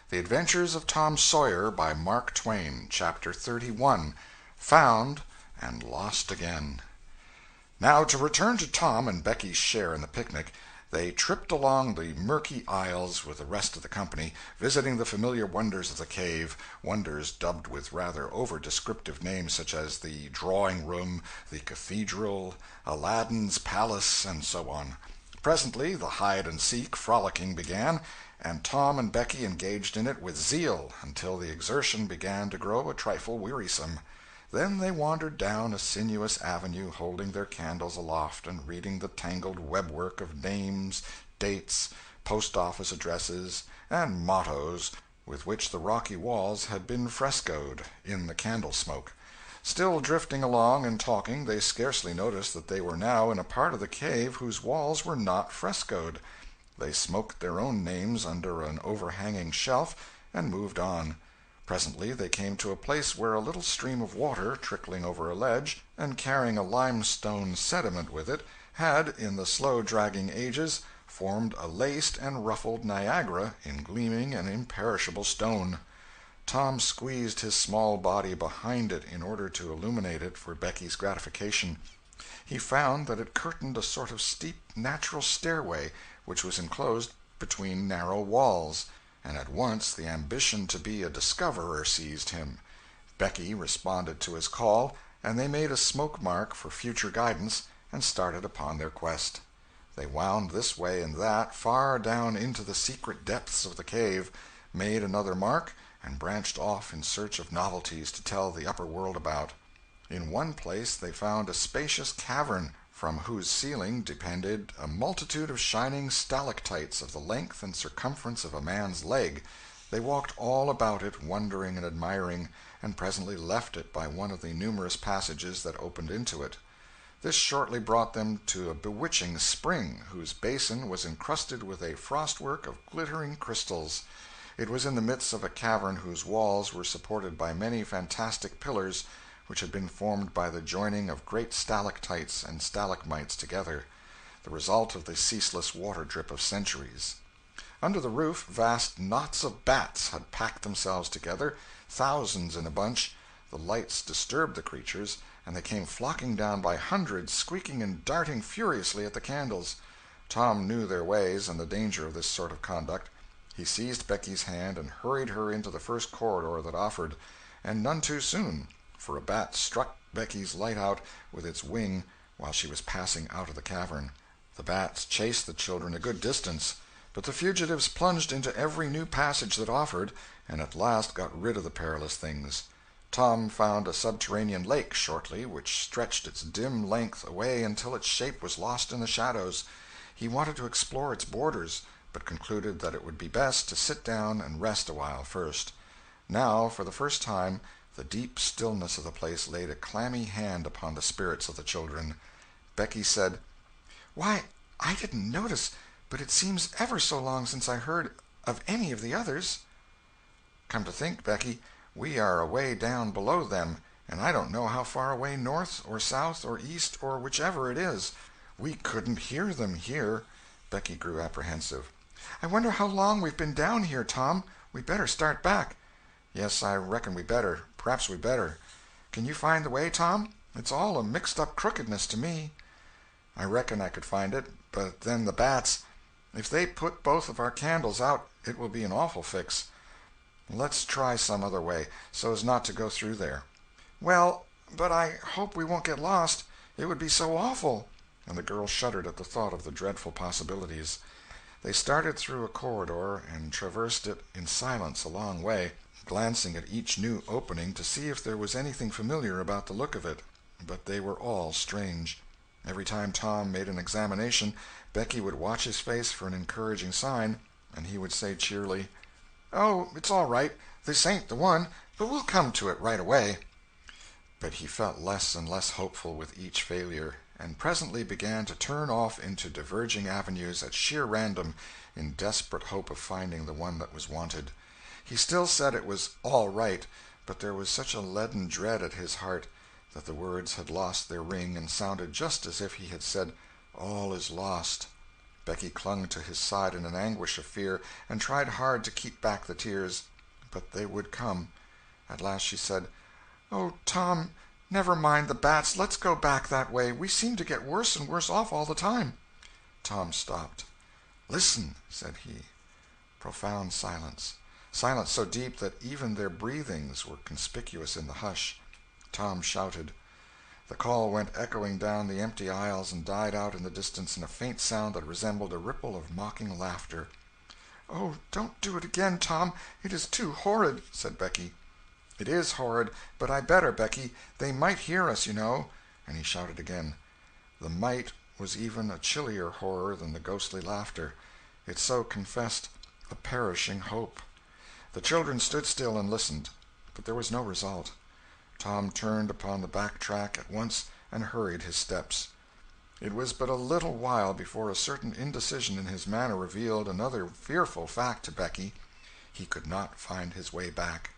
The Adventures of Tom Sawyer by Mark Twain. Chapter 31. Found and Lost Again. Now to return to Tom and Becky's share in the picnic. They tripped along the murky aisles with the rest of the company, visiting the familiar wonders of the cave, wonders dubbed with rather over-descriptive names such as the drawing-room, the cathedral, Aladdin's palace, and so on. Presently the hide-and-seek frolicking began, and Tom and Becky engaged in it with zeal until the exertion began to grow a trifle wearisome. Then they wandered down a sinuous avenue, holding their candles aloft and reading the tangled webwork of names, dates, post-office addresses, and mottos with which the rocky walls had been frescoed in the candle-smoke. Still drifting along and talking, they scarcely noticed that they were now in a part of the cave whose walls were not frescoed. They smoked their own names under an overhanging shelf and moved on. Presently they came to a place where a little stream of water, trickling over a ledge, and carrying a limestone sediment with it, had, in the slow-dragging ages, formed a laced and ruffled Niagara in gleaming and imperishable stone. Tom squeezed his small body behind it in order to illuminate it for Becky's gratification. He found that it curtained a sort of steep natural stairway which was enclosed between narrow walls, and at once the ambition to be a discoverer seized him. Becky responded to his call, and they made a smoke-mark for future guidance and started upon their quest. They wound this way and that, far down into the secret depths of the cave, made another mark, and branched off in search of novelties to tell the upper world about. In one place they found a spacious cavern, from whose ceiling depended a multitude of shining stalactites of the length and circumference of a man's leg. They walked all about it, wondering and admiring, and presently left it by one of the numerous passages that opened into it. This shortly brought them to a bewitching spring, whose basin was encrusted with a frostwork of glittering crystals. It was in the midst of a cavern whose walls were supported by many fantastic pillars, which had been formed by the joining of great stalactites and stalagmites together, the result of the ceaseless water-drip of centuries. Under the roof vast knots of bats had packed themselves together, thousands in a bunch. The lights disturbed the creatures, and they came flocking down by hundreds, squeaking and darting furiously at the candles. Tom knew their ways and the danger of this sort of conduct. He seized Becky's hand and hurried her into the first corridor that offered, and none too soon, for a bat struck Becky's light out with its wing while she was passing out of the cavern. The bats chased the children a good distance, but the fugitives plunged into every new passage that offered, and at last got rid of the perilous things. Tom found a subterranean lake shortly, which stretched its dim length away until its shape was lost in the shadows. He wanted to explore its borders, but concluded that it would be best to sit down and rest a while first. Now, for the first time, the deep stillness of the place laid a clammy hand upon the spirits of the children. Becky said, "Why, I didn't notice, but it seems ever so long since I heard of any of the others." "Come to think, Becky, we are away down below them, and I don't know how far away north or south or east or whichever it is. We couldn't hear them here." Becky grew apprehensive. "I wonder how long we've been down here, Tom. We'd better start back." "Yes, I reckon we better. Perhaps we better. Can you find the way, Tom? It's all a mixed-up crookedness to me." "I reckon I could find it, but then the bats. If they put both of our candles out, it will be an awful fix. Let's try some other way, so as not to go through there." "Well, but I hope we won't get lost. It would be so awful." And the girl shuddered at the thought of the dreadful possibilities. They started through a corridor and traversed it in silence a long way, glancing at each new opening to see if there was anything familiar about the look of it, but they were all strange. Every time Tom made an examination, Becky would watch his face for an encouraging sign, and he would say cheerily, "Oh, it's all right. This ain't the one, but we'll come to it right away." But he felt less and less hopeful with each failure, and presently began to turn off into diverging avenues at sheer random, in desperate hope of finding the one that was wanted. He still said it was all right, but there was such a leaden dread at his heart that the words had lost their ring and sounded just as if he had said, "All is lost." Becky clung to his side in an anguish of fear, and tried hard to keep back the tears, but they would come. At last she said, "Oh, Tom, never mind the bats. Let's go back that way. We seem to get worse and worse off all the time." Tom stopped. "Listen," said he. Profound silence. Silence so deep that even their breathings were conspicuous in the hush. Tom shouted. The call went echoing down the empty aisles and died out in the distance in a faint sound that resembled a ripple of mocking laughter. "Oh, don't do it again, Tom. It is too horrid," said Becky. "It is horrid, but I better, Becky. They might hear us, you know." And he shouted again. The might was even a chillier horror than the ghostly laughter. It so confessed a perishing hope. The children stood still and listened, but there was no result. Tom turned upon the back track at once and hurried his steps. It was but a little while before a certain indecision in his manner revealed another fearful fact to Becky. He could not find his way back.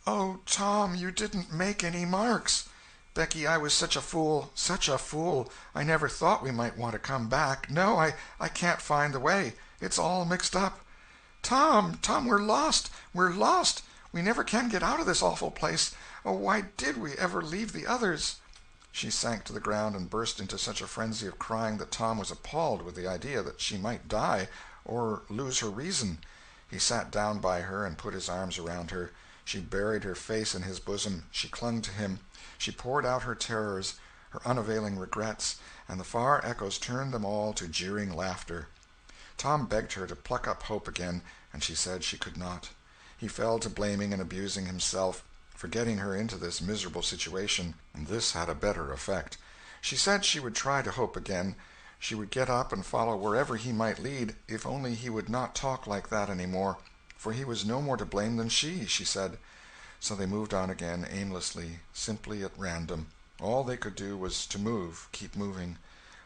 "Oh, Tom, you didn't make any marks." "Becky, I was such a fool, such a fool. I never thought we might want to come back. No, I can't find the way. It's all mixed up." "Tom, we're lost. We're lost. We never can get out of this awful place. Oh, why did we ever leave the others?" She sank to the ground and burst into such a frenzy of crying that Tom was appalled with the idea that she might die, or lose her reason. He sat down by her and put his arms around her. She buried her face in his bosom. She clung to him. She poured out her terrors, her unavailing regrets, and the far echoes turned them all to jeering laughter. Tom begged her to pluck up hope again, and she said she could not. He fell to blaming and abusing himself for getting her into this miserable situation, and this had a better effect. She said she would try to hope again. She would get up and follow wherever he might lead, if only he would not talk like that any more, for he was no more to blame than she said. So they moved on again, aimlessly, simply at random. All they could do was to move, keep moving.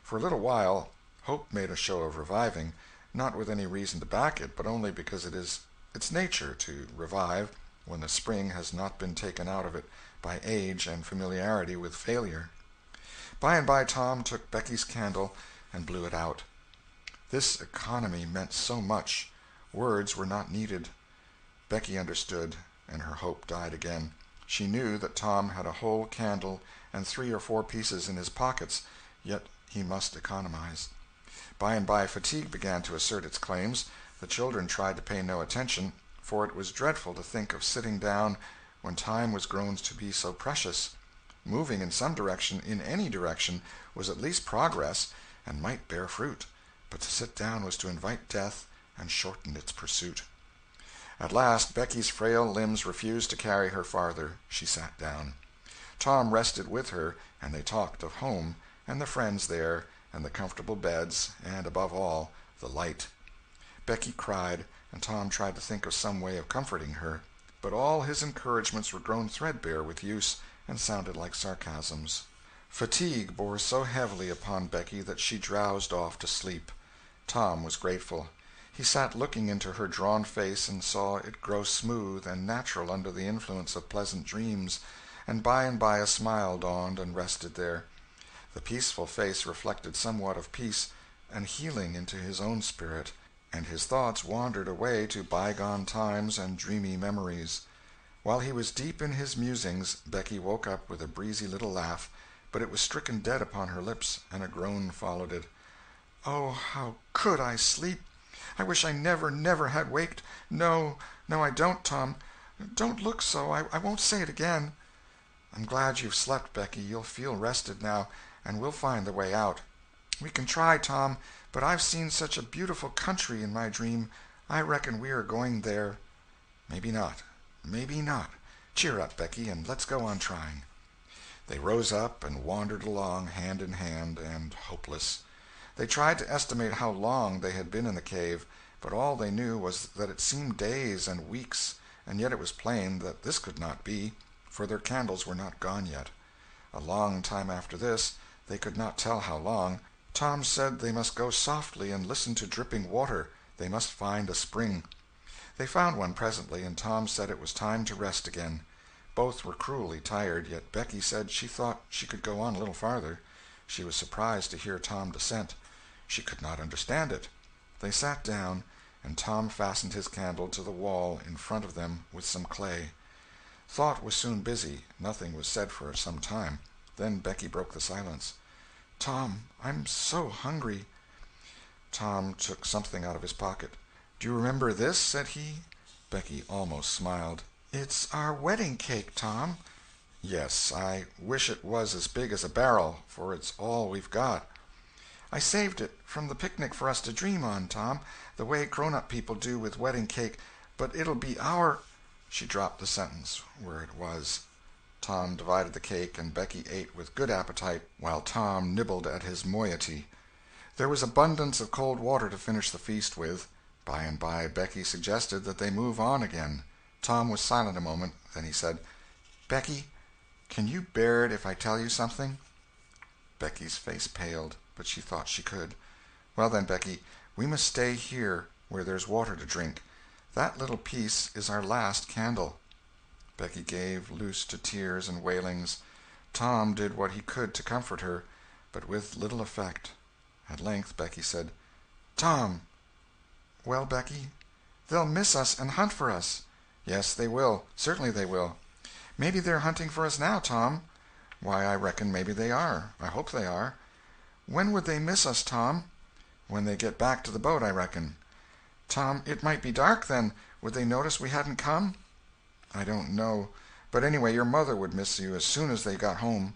For a little while, hope made a show of reviving, not with any reason to back it, but only because it is its nature to revive when the spring has not been taken out of it by age and familiarity with failure. By and by Tom took Becky's candle and blew it out. This economy meant so much. Words were not needed. Becky understood, and her hope died again. She knew that Tom had a whole candle and 3 or 4 pieces in his pockets, yet he must economize. By and by fatigue began to assert its claims. The children tried to pay no attention, for it was dreadful to think of sitting down when time was grown to be so precious. Moving in some direction, in any direction, was at least progress, and might bear fruit, but to sit down was to invite death and shorten its pursuit. At last Becky's frail limbs refused to carry her farther. She sat down. Tom rested with her, and they talked of home, and the friends there, and the comfortable beds, and, above all, the light. Becky cried, and Tom tried to think of some way of comforting her, but all his encouragements were grown threadbare with use, and sounded like sarcasms. Fatigue bore so heavily upon Becky that she drowsed off to sleep. Tom was grateful. He sat looking into her drawn face and saw it grow smooth and natural under the influence of pleasant dreams, and by a smile dawned and rested there. The peaceful face reflected somewhat of peace and healing into his own spirit, and his thoughts wandered away to bygone times and dreamy memories. While he was deep in his musings, Becky woke up with a breezy little laugh, but it was stricken dead upon her lips, and a groan followed it. "Oh, how could I sleep! I wish I never had waked. No, I don't, Tom. Don't look so. I won't say it again." "I'm glad you've slept, Becky. You'll feel rested now, and we'll find the way out." "We can try, Tom, but I've seen such a beautiful country in my dream. I reckon we are going there." "Maybe not. Maybe not. Cheer up, Becky, and let's go on trying." They rose up and wandered along, hand in hand, and hopeless. They tried to estimate how long they had been in the cave, but all they knew was that it seemed days and weeks, and yet it was plain that this could not be, for their candles were not gone yet. A long time after this, they could not tell how long, Tom said they must go softly and listen to dripping water. They must find a spring. They found one presently, and Tom said it was time to rest again. Both were cruelly tired, yet Becky said she thought she could go on a little farther. She was surprised to hear Tom dissent. She could not understand it. They sat down, and Tom fastened his candle to the wall in front of them with some clay. Thought was soon busy. Nothing was said for some time. Then Becky broke the silence. "Tom, I'm so hungry." Tom took something out of his pocket. "Do you remember this?" said he. Becky almost smiled. "It's our wedding cake, Tom." "Yes, I wish it was as big as a barrel, for it's all we've got." "I saved it from the picnic for us to dream on, Tom, the way grown-up people do with wedding cake, but it'll be our—" She dropped the sentence where it was. Tom divided the cake, and Becky ate with good appetite, while Tom nibbled at his moiety. There was abundance of cold water to finish the feast with. By and by Becky suggested that they move on again. Tom was silent a moment. Then he said, "Becky, can you bear it if I tell you something?" Becky's face paled, but she thought she could. "Well then, Becky, we must stay here where there's water to drink. That little piece is our last candle." Becky gave loose to tears and wailings. Tom did what he could to comfort her, but with little effect. At length Becky said, "Tom." "Well, Becky?" "They'll miss us and hunt for us." "Yes, they will. Certainly they will." "Maybe they're hunting for us now, Tom." "Why, I reckon maybe they are. I hope they are." "When would they miss us, Tom?" "When they get back to the boat, I reckon." "Tom, it might be dark then. Would they notice we hadn't come?" "I don't know. But anyway, your mother would miss you as soon as they got home."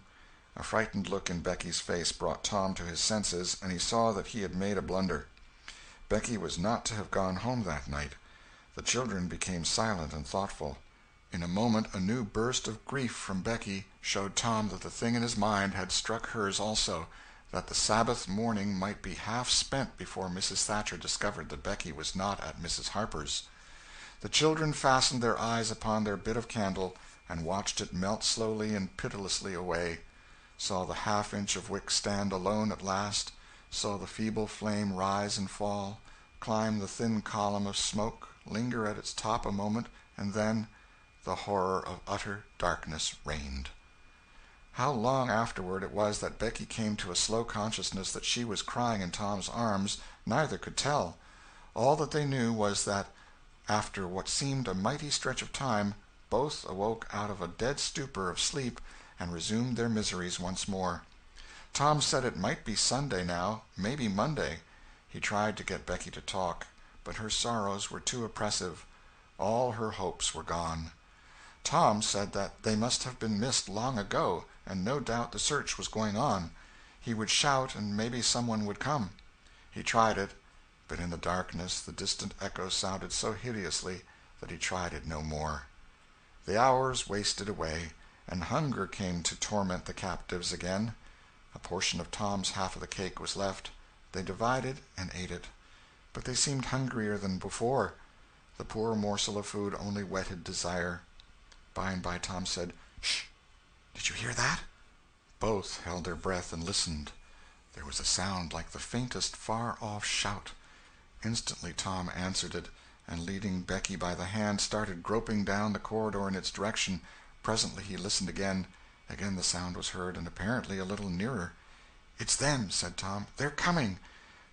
A frightened look in Becky's face brought Tom to his senses, and he saw that he had made a blunder. Becky was not to have gone home that night. The children became silent and thoughtful. In a moment a new burst of grief from Becky showed Tom that the thing in his mind had struck hers also, that the Sabbath morning might be half spent before Mrs. Thatcher discovered that Becky was not at Mrs. Harper's. The children fastened their eyes upon their bit of candle and watched it melt slowly and pitilessly away, saw the half-inch of wick stand alone at last, saw the feeble flame rise and fall, climb the thin column of smoke, linger at its top a moment, and then the horror of utter darkness reigned. How long afterward it was that Becky came to a slow consciousness that she was crying in Tom's arms, neither could tell. All that they knew was that, after what seemed a mighty stretch of time, both awoke out of a dead stupor of sleep and resumed their miseries once more. Tom said it might be Sunday now, maybe Monday. He tried to get Becky to talk, but her sorrows were too oppressive. All her hopes were gone. Tom said that they must have been missed long ago, and no doubt the search was going on. He would shout, and maybe someone would come. He tried it, but in the darkness the distant echo sounded so hideously that he tried it no more. The hours wasted away, and hunger came to torment the captives again. A portion of Tom's half of the cake was left. They divided and ate it, but they seemed hungrier than before. The poor morsel of food only whetted desire. By and by Tom said, "Shh! Did you hear that?" Both held their breath and listened. There was a sound like the faintest far-off shout. Instantly Tom answered it, and leading Becky by the hand, started groping down the corridor in its direction. Presently he listened again. Again the sound was heard, and apparently a little nearer. "It's them," said Tom. "They're coming.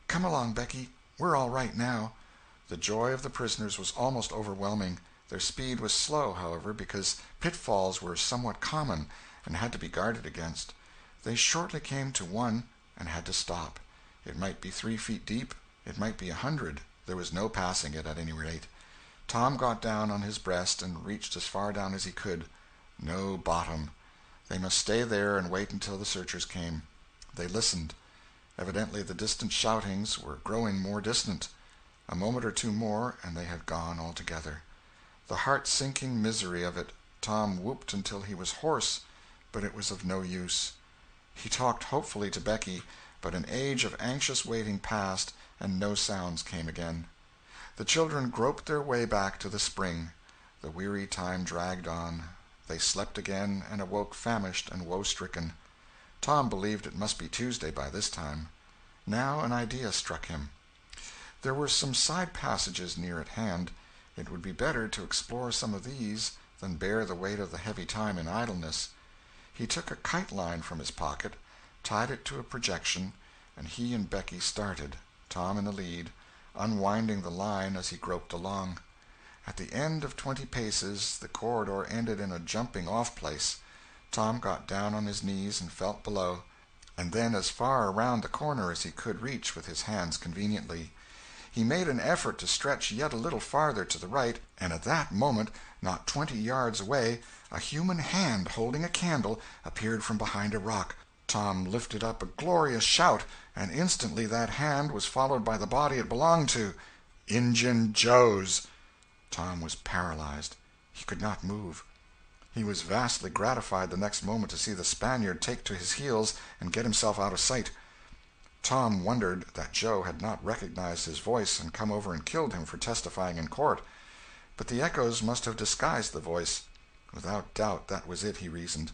Come along, Becky. We're all right now." The joy of the prisoners was almost overwhelming. Their speed was slow, however, because pitfalls were somewhat common and had to be guarded against. They shortly came to one and had to stop. It might be 3 feet deep, it might be 100. There was no passing it, at any rate. Tom got down on his breast and reached as far down as he could. No bottom. They must stay there and wait until the searchers came. They listened. Evidently the distant shoutings were growing more distant. A moment or two more, and they had gone altogether. The heart-sinking misery of it. Tom whooped until he was hoarse, but it was of no use. He talked hopefully to Becky, but an age of anxious waiting passed, and no sounds came again. The children groped their way back to the spring. The weary time dragged on. They slept again, and awoke famished and woe-stricken. Tom believed it must be Tuesday by this time. Now an idea struck him. There were some side passages near at hand. It would be better to explore some of these than bear the weight of the heavy time in idleness. He took a kite-line from his pocket, tied it to a projection, and he and Becky started, Tom in the lead. unwinding the line as he groped along. At the end of 20 paces the corridor ended in a jumping-off place. Tom got down on his knees and felt below, and then as far around the corner as he could reach with his hands conveniently. He made an effort to stretch yet a little farther to the right, and at that moment, not 20 yards away, a human hand holding a candle appeared from behind a rock. Tom lifted up a glorious shout, and instantly that hand was followed by the body it belonged to. Injun Joe's! Tom was paralyzed. He could not move. He was vastly gratified the next moment to see the Spaniard take to his heels and get himself out of sight. Tom wondered that Joe had not recognized his voice and come over and killed him for testifying in court. But the echoes must have disguised the voice. Without doubt that was it, he reasoned.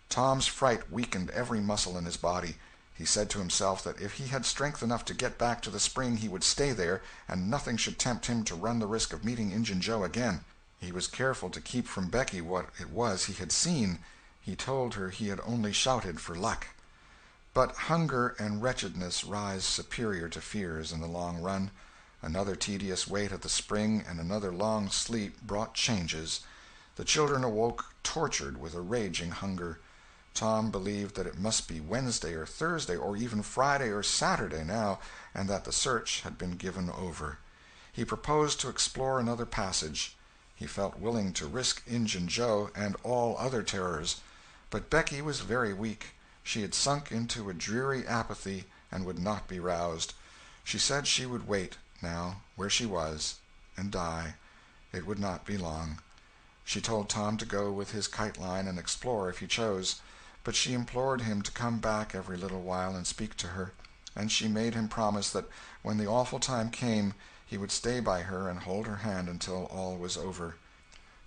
Tom's fright weakened every muscle in his body. He said to himself that if he had strength enough to get back to the spring he would stay there, and nothing should tempt him to run the risk of meeting Injun Joe again. He was careful to keep from Becky what it was he had seen. He told her he had only shouted for luck. But hunger and wretchedness rise superior to fears in the long run. Another tedious wait at the spring and another long sleep brought changes. The children awoke tortured with a raging hunger. Tom believed that it must be Wednesday or Thursday or even Friday or Saturday now, and that the search had been given over. He proposed to explore another passage. He felt willing to risk Injun Joe and all other terrors. But Becky was very weak. She had sunk into a dreary apathy and would not be roused. She said she would wait, now, where she was, and die. It would not be long. She told Tom to go with his kite-line and explore if he chose, but she implored him to come back every little while and speak to her, and she made him promise that when the awful time came he would stay by her and hold her hand until all was over.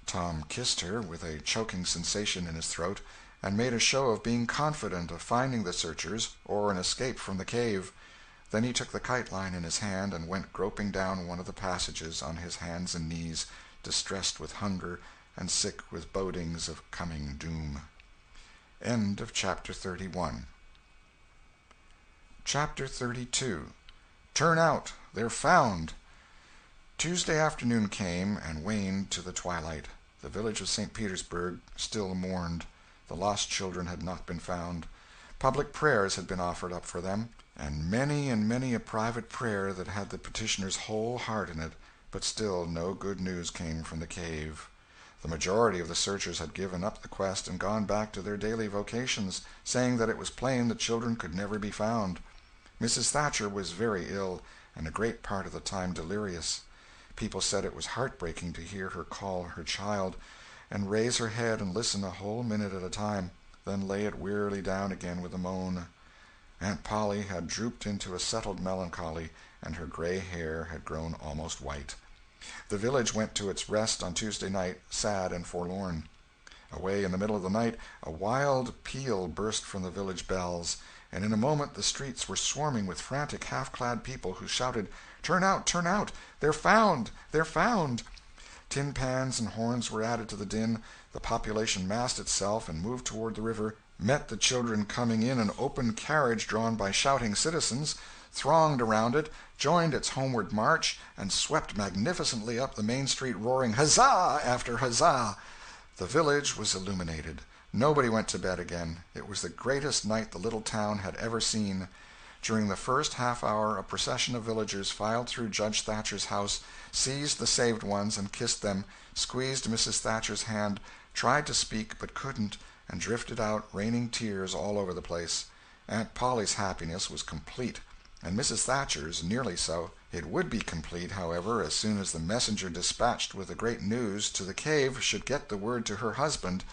Tom kissed her, with a choking sensation in his throat, and made a show of being confident of finding the searchers or an escape from the cave. Then he took the kite-line in his hand and went groping down one of the passages on his hands and knees, distressed with hunger and sick with bodings of coming doom. End of Chapter 31. Chapter 32. Turn out! They're found! Tuesday afternoon came and waned to the twilight. The village of St. Petersburg still mourned. The lost children had not been found. Public prayers had been offered up for them, and many a private prayer that had the petitioner's whole heart in it, but still no good news came from the cave. The majority of the searchers had given up the quest and gone back to their daily vocations, saying that it was plain the children could never be found. Mrs. Thatcher was very ill, and a great part of the time delirious. People said it was heartbreaking to hear her call her child, and raise her head and listen a whole minute at a time, then lay it wearily down again with a moan. Aunt Polly had drooped into a settled melancholy, and her gray hair had grown almost white. The village went to its rest on Tuesday night, sad and forlorn. Away in the middle of the night, a wild peal burst from the village bells, and in a moment the streets were swarming with frantic, half-clad people who shouted, "Turn out! Turn out! They're found! They're found!" Tin pans and horns were added to the din. The population massed itself and moved toward the river, met the children coming in an open carriage drawn by shouting citizens, thronged around it, joined its homeward march, and swept magnificently up the main street roaring huzzah after huzzah. The village was illuminated. Nobody went to bed again. It was the greatest night the little town had ever seen. During the first half hour a procession of villagers filed through Judge Thatcher's house, seized the saved ones and kissed them, squeezed Mrs. Thatcher's hand, tried to speak but couldn't, and drifted out, raining tears all over the place. Aunt Polly's happiness was complete, and Mrs. Thatcher's nearly so. It would be complete, however, as soon as the messenger dispatched with the great news to the cave should get the word to her husband.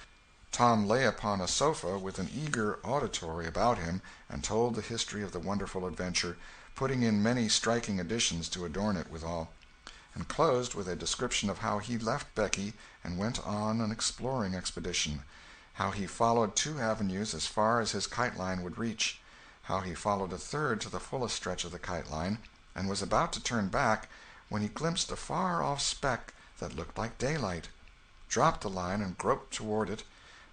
Tom lay upon a sofa with an eager auditory about him, and told the history of the wonderful adventure, putting in many striking additions to adorn it withal, and closed with a description of how he left Becky and went on an exploring expedition, how he followed 2 avenues as far as his kite-line would reach, how he followed a third to the fullest stretch of the kite-line, and was about to turn back when he glimpsed a far-off speck that looked like daylight, dropped the line and groped toward it,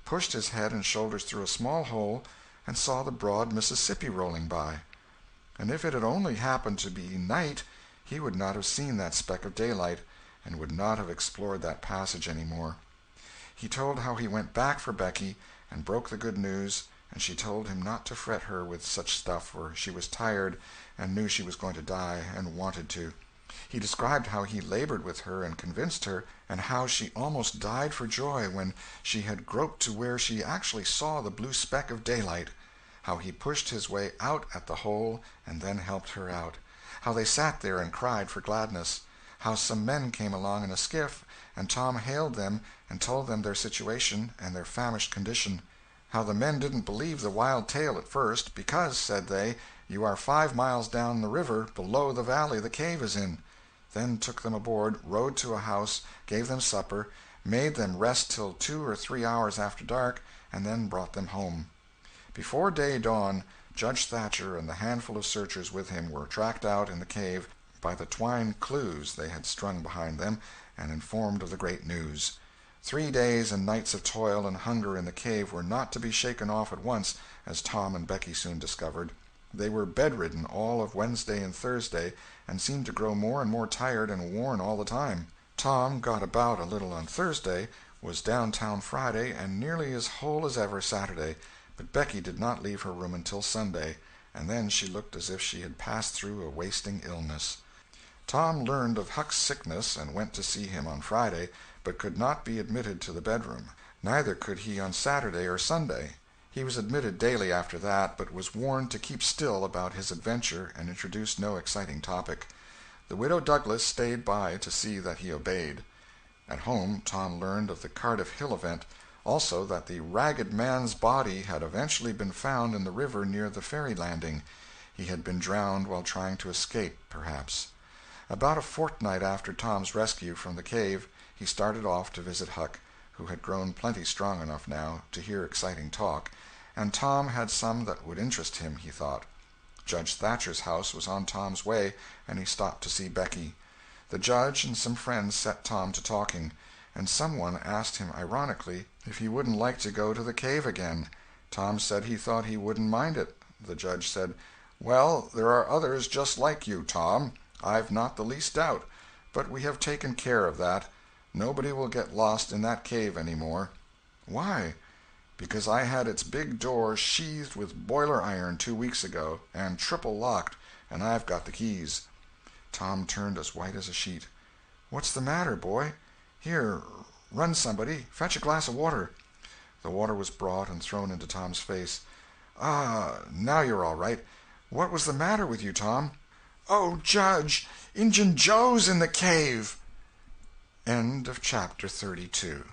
pushed his head and shoulders through a small hole, and saw the broad Mississippi rolling by. And if it had only happened to be night, he would not have seen that speck of daylight, and would not have explored that passage any more. He told how he went back for Becky, and broke the good news, and she told him not to fret her with such stuff, for she was tired, and knew she was going to die, and wanted to. He described how he labored with her and convinced her, and how she almost died for joy when she had groped to where she actually saw the blue speck of daylight; how he pushed his way out at the hole and then helped her out; how they sat there and cried for gladness; how some men came along in a skiff, and Tom hailed them and told them their situation and their famished condition; how the men didn't believe the wild tale at first, because, said they, you are 5 miles down the river below the valley the cave is in; then took them aboard, rowed to a house, gave them supper, made them rest till 2 or 3 hours after dark, and then brought them home. Before day dawn, Judge Thatcher and the handful of searchers with him were tracked out in the cave by the twine clues they had strung behind them, and informed of the great news. 3 days and nights of toil and hunger in the cave were not to be shaken off at once, as Tom and Becky soon discovered. They were bedridden all of Wednesday and Thursday, and seemed to grow more and more tired and worn all the time. Tom got about a little on Thursday, was downtown Friday, and nearly as whole as ever Saturday, but Becky did not leave her room until Sunday, and then she looked as if she had passed through a wasting illness. Tom learned of Huck's sickness and went to see him on Friday, but could not be admitted to the bedroom. Neither could he on Saturday or Sunday. He was admitted daily after that, but was warned to keep still about his adventure and introduce no exciting topic. The widow Douglas stayed by to see that he obeyed. At home Tom learned of the Cardiff Hill event, also that the ragged man's body had eventually been found in the river near the ferry landing. He had been drowned while trying to escape, perhaps. About a fortnight after Tom's rescue from the cave, he started off to visit Huck, who had grown plenty strong enough now to hear exciting talk, and Tom had some that would interest him, he thought. Judge Thatcher's house was on Tom's way, and he stopped to see Becky. The judge and some friends set Tom to talking, and someone asked him ironically if he wouldn't like to go to the cave again. Tom said he thought he wouldn't mind it. The judge said, "Well, there are others just like you, Tom. I've not the least doubt. But we have taken care of that. Nobody will get lost in that cave any more." "Why?" "Because I had its big door sheathed with boiler iron 2 weeks ago, and triple locked, and I've got the keys." Tom turned as white as a sheet. "What's the matter, boy? Here, run somebody. Fetch a glass of water." The water was brought and thrown into Tom's face. "Ah, now you're all right. What was the matter with you, Tom?" "Oh, Judge, Injun Joe's in the cave." End of chapter 32.